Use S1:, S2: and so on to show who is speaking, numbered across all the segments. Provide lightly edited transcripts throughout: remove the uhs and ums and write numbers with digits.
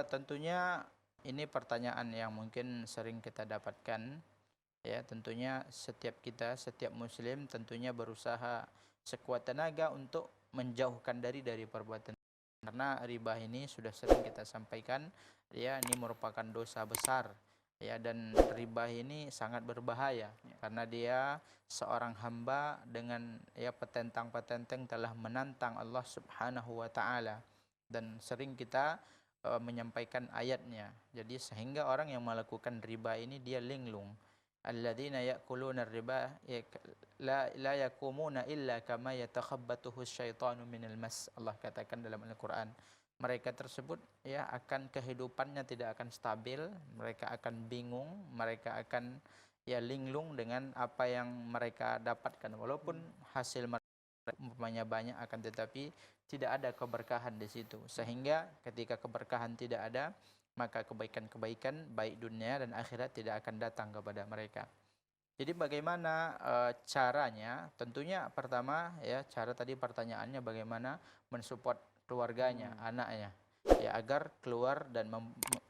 S1: Tentunya ini pertanyaan yang mungkin sering kita dapatkan. Ya, tentunya setiap muslim tentunya berusaha sekuat tenaga untuk menjauhkan dari perbuatan. Karena riba ini sudah sering kita sampaikan, ya ini merupakan dosa besar. Ya, dan riba ini sangat berbahaya karena dia seorang hamba dengan ya petentang-petenteng telah menantang Allah Subhanahu wa taala, dan sering kita menyampaikan ayatnya. Jadi sehingga orang yang melakukan riba ini dia linglung. Alladzina ya'kuluna riba la yakumuna illa kama yatakhabbathu syaitanu minal mas. Allah katakan dalam Al-Qur'an, mereka tersebut ya akan kehidupannya tidak akan stabil, mereka akan bingung, mereka akan ya linglung dengan apa yang mereka dapatkan, walaupun hasil mereka umpamanya banyak, akan tetapi tidak ada keberkahan di situ. Sehingga ketika keberkahan tidak ada, maka kebaikan-kebaikan baik dunia dan akhirat tidak akan datang kepada mereka. Jadi bagaimana caranya? Tentunya pertama ya, cara tadi pertanyaannya bagaimana mensupport keluarganya, anaknya, ya agar keluar dan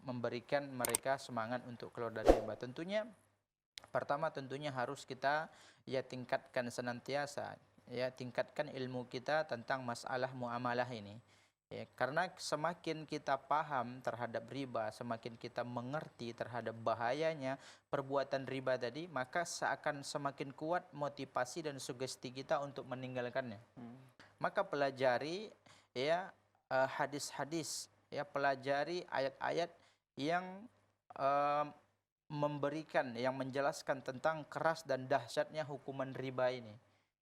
S1: memberikan mereka semangat untuk keluar dari riba. Tentunya pertama tentunya harus kita ya tingkatkan senantiasa, ya tingkatkan ilmu kita tentang masalah muamalah ini. Ya, karena semakin kita paham terhadap riba, semakin kita mengerti terhadap bahayanya perbuatan riba tadi, maka seakan semakin kuat motivasi dan sugesti kita untuk meninggalkannya. Maka pelajari ya hadis-hadis, ya pelajari ayat-ayat yang eh, memberikan, yang menjelaskan tentang keras dan dahsyatnya hukuman riba ini.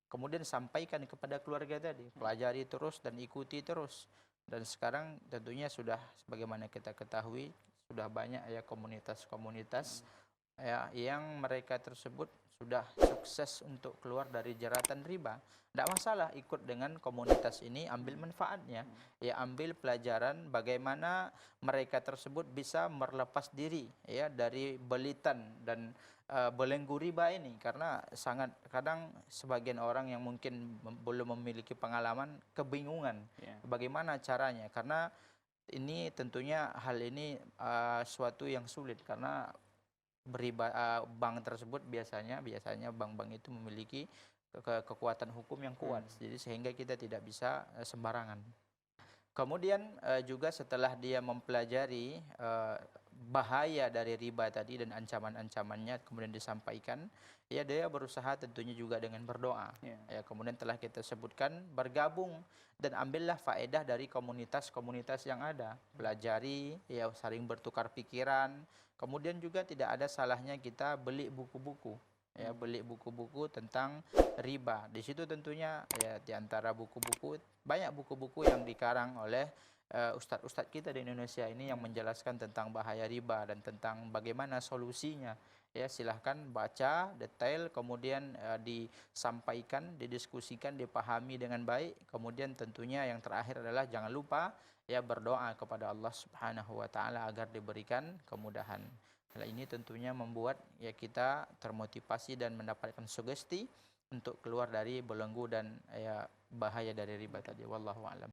S1: Kemudian sampaikan kepada keluarga tadi, pelajari terus dan ikuti terus. Dan sekarang tentunya sudah sebagaimana kita ketahui, sudah banyak ya komunitas-komunitas ya yang mereka tersebut sudah sukses untuk keluar dari jeratan riba. Tidak masalah ikut dengan komunitas ini, ambil manfaatnya, ya ambil pelajaran bagaimana mereka tersebut bisa merlepas diri ya dari belitan dan belenggu riba ini. Karena sangat kadang sebagian orang yang mungkin belum memiliki pengalaman kebingungan bagaimana caranya, karena ini tentunya hal ini suatu yang sulit karena bank tersebut biasanya bank-bank itu memiliki kekuatan hukum yang kuat, jadi sehingga kita tidak bisa sembarangan. Kemudian juga setelah dia mempelajari bahaya dari riba tadi dan ancaman-ancamannya kemudian disampaikan, ya dia berusaha tentunya juga dengan berdoa. Ya, kemudian telah kita sebutkan bergabung dan ambillah faedah dari komunitas-komunitas yang ada. Pelajari, ya saling bertukar pikiran. Kemudian juga tidak ada salahnya kita beli buku-buku. Ya, beli buku-buku tentang riba. Di situ tentunya ya di antara buku-buku banyak buku-buku yang dikarang oleh ustadz-ustadz kita di Indonesia ini yang menjelaskan tentang bahaya riba dan tentang bagaimana solusinya. Ya, silahkan baca detail, kemudian disampaikan, didiskusikan, dipahami dengan baik. Kemudian tentunya yang terakhir adalah jangan lupa ya berdoa kepada Allah Subhanahu wa taala agar diberikan kemudahan. Hal ini tentunya membuat ya kita termotivasi dan mendapatkan sugesti untuk keluar dari belenggu dan ya bahaya dari riba tadi. Wallahu a'lam.